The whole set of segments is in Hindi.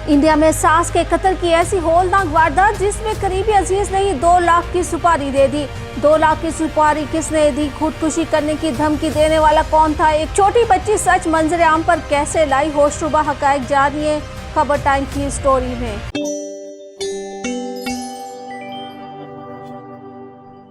इंडिया में सास के कत्ल की ऐसी होलनाक वारदात जिसमें करीबी अजीज ने ही 2 लाख की सुपारी दे दी। 2 लाख की सुपारी किसने दी? खुदकुशी करने की धमकी देने वाला कौन था? एक छोटी बच्ची सच मंजर आम पर कैसे लाई? होशरुबा हकायक जानिए खबर टाइम की स्टोरी में।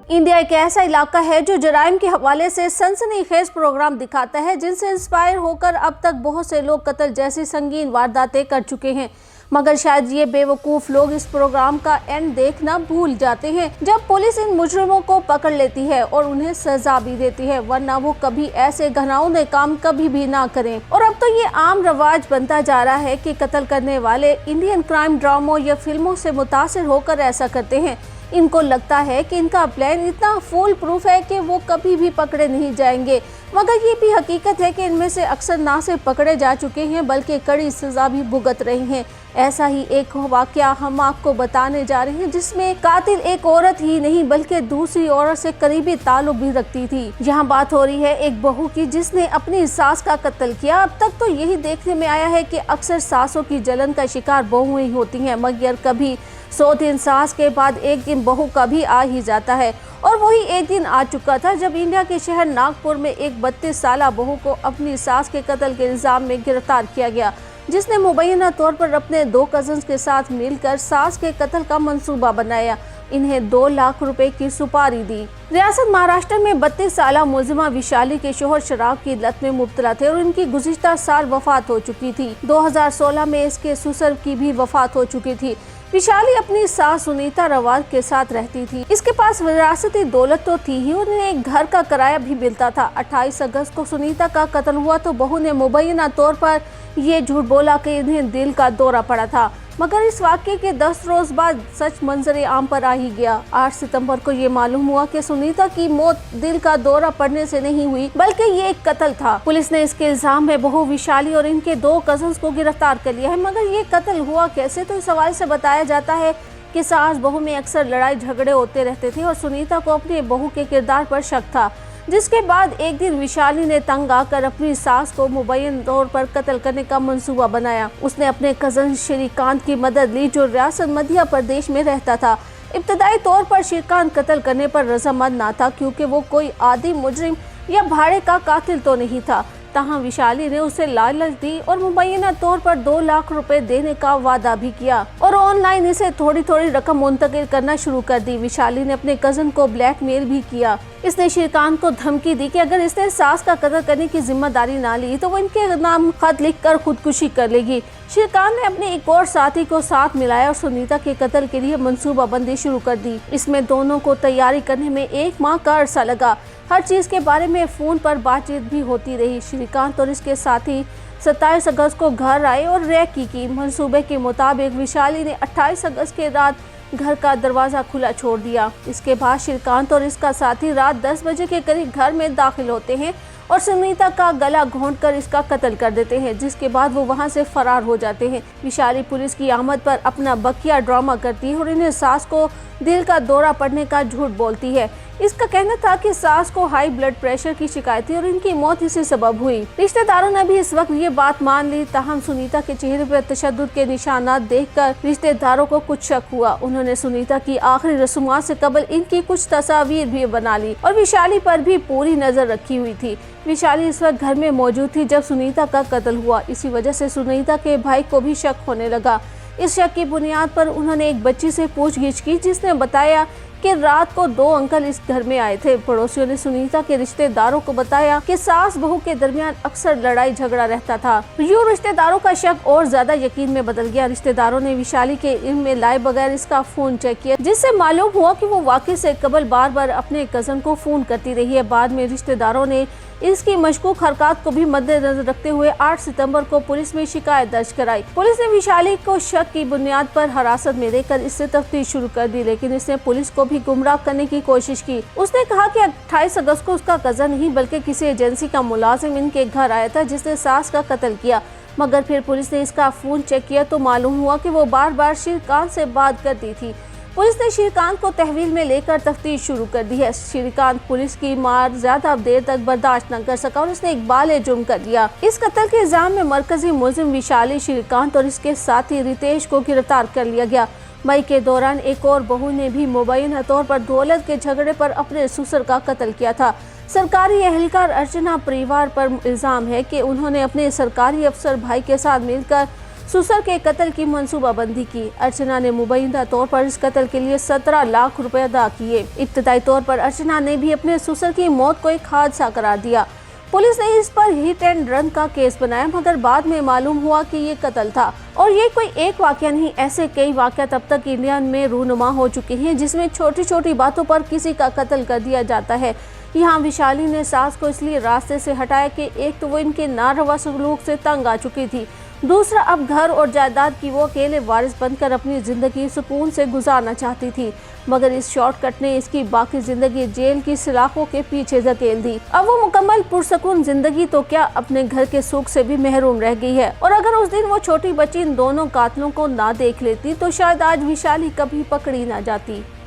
इंडिया एक ऐसा इलाका है जो जराइम के हवाले से सनसनीखेज प्रोग्राम दिखाता है, जिनसे इंस्पायर होकर अब तक बहुत से लोग कत्ल जैसी संगीन वारदातें कर चुके हैं। मगर शायद ये बेवकूफ़ लोग इस प्रोग्राम का एंड देखना भूल जाते हैं जब पुलिस इन मुजरिमों को पकड़ लेती है और उन्हें सजा भी देती है, वरना वो कभी ऐसे घिनौने काम कभी भी ना करें। और अब तो ये आम रवाज बनता जा रहा है कि कत्ल करने वाले इंडियन क्राइम ड्रामों या फिल्मों से मुतासिर होकर ऐसा करते हैं। इनको लगता है कि इनका प्लान इतना फूल प्रूफ है कि वो कभी भी पकड़े नहीं जाएंगे, मगर ये भी हकीकत है कि इनमें से अक्सर ना सिर्फ पकड़े जा चुके हैं बल्कि कड़ी सजा भी भुगत रहे हैं। ऐसा ही एक वाकया हम आपको बताने जा रहे हैं जिसमें कातिल एक औरत ही नहीं बल्कि दूसरी औरत से करीबी ताल्लुक भी रखती थी। यहाँ बात हो रही है एक बहू की जिसने अपनी सास का कत्ल किया। अब तक तो यही देखने में आया है कि अक्सर सासों की जलन का शिकार बहुएं ही होती हैं, मगर कभी 100 दिन सास के बाद एक दिन बहू का भी आ ही जाता है। और वही एक दिन आ चुका था जब इंडिया के शहर नागपुर में एक 32 साला बहू को अपनी सास के कत्ल के इल्जाम में गिरफ्तार किया गया, जिसने मुबैना तौर पर अपने 2 कजन्स के साथ मिलकर सास के कत्ल का मंसूबा बनाया। इन्हें 2 लाख रुपए की सुपारी दी। रियासत महाराष्ट्र में 32 साला मुलजिमा विशाली के शोहर शराब की लत में मुब्तला थे और इनकी गुज़िश्ता साल वफात हो चुकी थी। 2016 में इसके ससुर की भी वफात हो चुकी थी। विशाली अपनी सास सुनीता रवाल के साथ रहती थी। इसके पास विरासती दौलत तो थी ही, उन्हें एक घर का किराया भी मिलता था। 28 अगस्त को सुनीता का कत्ल हुआ तो बहू ने मुबैना तौर पर ये झूठ बोला कि इन्हें दिल का दौरा पड़ा था, मगर इस वाक़ये के 10 रोज बाद सच मंजर आम पर आ ही गया। 8 सितंबर को ये मालूम हुआ कि सुनीता की मौत दिल का दौरा पड़ने से नहीं हुई बल्कि ये एक कत्ल था। पुलिस ने इसके इल्जाम में बहू विशाली और इनके 2 कजन्स को गिरफ्तार कर लिया है। मगर ये कत्ल हुआ कैसे? तो इस हवाले से बताया जाता है कि सास बहू में अक्सर लड़ाई झगड़े होते रहते थे और सुनीता को अपने बहू के किरदार पर शक था, जिसके बाद एक दिन विशाली ने तंग आकर अपनी सास को मुबैन तौर पर कत्ल करने का मंसूबा बनाया। उसने अपने कजन श्रीकांत की मदद ली जो रियासत मध्य प्रदेश में रहता था। इब्तदाई तौर पर श्रीकांत कत्ल करने पर रजामंद ना था क्योंकि वो कोई आदि मुजरिम या भाड़े का कातिल तो नहीं था। तहाँ विशाली ने उसे लालच दी और मुबैना तौर पर 2 लाख रुपए देने का वादा भी किया और ऑनलाइन इसे थोड़ी थोड़ी रकम मुंतकिल करना शुरू कर दी। विशाली ने अपने कजन को ब्लैकमेल भी किया। इसने श्रीकांत को धमकी दी कि अगर इसने सास का कत्ल करने की जिम्मेदारी ना ली तो वो इनके नाम खत लिखकर खुदकुशी कर लेगी। श्रीकांत ने अपने एक और साथी को साथ मिलाया और सुनीता के कत्ल के लिए मंसूबाबंदी शुरू कर दी। इसमें दोनों को तैयारी करने में 1 माह का अरसा लगा। हर चीज के बारे में फोन पर बातचीत भी होती रही। श्रीकांत और इसके साथी 27 अगस्त को घर आए और रेकी की। मंसूबे के मुताबिक विशाली ने 28 अगस्त के रात घर का दरवाजा खुला छोड़ दिया। इसके बाद श्रीकांत और इसका साथी रात 10 बजे के करीब घर में दाखिल होते हैं और सुनीता का गला घोंटकर इसका कत्ल कर देते हैं, जिसके बाद वो वहां से फरार हो जाते हैं। विशाली पुलिस की आमद पर अपना बकिया ड्रामा करती है और इन्हें सास को दिल का दौरा पड़ने का झूठ बोलती है। इसका कहना था कि सास को हाई ब्लड प्रेशर की शिकायत थी और इनकी मौत इसी सबब हुई। रिश्तेदारों ने भी इस वक्त ये बात मान ली। ताहम सुनीता के चेहरे पर तशद्दुद के निशानात देखकर रिश्तेदारों को कुछ शक हुआ। उन्होंने सुनीता की आखिरी रस्मात से कबल इनकी कुछ तस्वीर भी बना ली और विशाली पर भी पूरी नजर रखी हुई थी। विशाली इस वक्त घर में मौजूद थी जब सुनीता का कत्ल हुआ। इसी वजह से सुनीता के भाई को भी शक होने लगा। इस शक की बुनियाद पर उन्होंने एक बच्ची से पूछगिछ की जिसने बताया कि रात को 2 अंकल इस घर में आए थे। पड़ोसियों ने सुनीता के रिश्तेदारों को बताया कि सास बहू के दरमियान अक्सर लड़ाई झगड़ा रहता था। यूं रिश्तेदारों का शक और ज्यादा यकीन में बदल गया। रिश्तेदारों ने विशाली के इल्म में लाए बगैर इसका फोन चेक किया, जिससे मालूम हुआ कि वो वाकई से कबल बार बार अपने कजन को फोन करती रही है। बाद में रिश्तेदारों ने इसकी मशकूक हरकत को भी मद्देनजर रखते हुए 8 सितंबर को पुलिस में शिकायत दर्ज कराई। पुलिस ने विशाली को शक की बुनियाद पर हिरासत में लेकर इससे तफ्तीश शुरू कर दी, लेकिन इसने पुलिस को भी गुमराह करने की कोशिश की। उसने कहा कि 28 अगस्त को उसका कजन नहीं बल्कि किसी एजेंसी का मुलाजिम इनके घर आया था जिसने सास का कत्ल किया। मगर फिर पुलिस ने इसका फोन चेक किया तो मालूम हुआ कि वो बार बार श्रीकांत से बात करती थी। पुलिस ने श्रीकांत को तहवील में लेकर तफ्तीश शुरू कर दी है। श्रीकांत पुलिस की मार ज्यादा देर तक बर्दाश्त न कर सका और उसने इकबाल जुर्म कर दिया। इस कत्ल के इल्जाम में मरकजी मुलजिम विशाली, श्रीकांत और इसके साथी रितेश को गिरफ्तार कर लिया गया। मई के दौरान एक और बहू ने भी मुबैना तौर पर दौलत के झगड़े पर अपने ससुर का कत्ल किया था। सरकारी एहलकार अर्चना परिवार पर इल्जाम है कि उन्होंने अपने सरकारी अफसर भाई के साथ मिलकर ससुर के कत्ल की मंसूबाबंदी की। अर्चना ने मुबैना तौर पर इस कत्ल के लिए 17 लाख रुपए अदा किए। इब्तदाई तौर पर अर्चना ने भी अपने ससुर की मौत को एक हादसा करार दिया। पुलिस ने इस पर हिट एंड रन का केस बनाया, मगर बाद में मालूम हुआ कि ये कत्ल था। और ये कोई एक वाकया नहीं, ऐसे कई वाकया तब तक इंडिया में रूनुमा हो चुके हैं जिसमें छोटी छोटी बातों पर किसी का कत्ल कर दिया जाता है। यहाँ विशाली ने सास को इसलिए रास्ते से हटाया कि एक तो वो इनके नारवा सलूक से तंग आ चुकी थी, दूसरा अब घर और जायदाद की वो अकेले वारिस बनकर अपनी जिंदगी सुकून से गुजारना चाहती थी, मगर इस शॉर्टकट ने इसकी बाकी जिंदगी जेल की सलाखों के पीछे धकेल दी। अब वो मुकम्मल पुरसकून जिंदगी तो क्या अपने घर के सुख से भी महरूम रह गई है। और अगर उस दिन वो छोटी बच्ची इन दोनों कातलों को ना देख लेती तो शायद आज विशाली कभी पकड़ी ना जाती।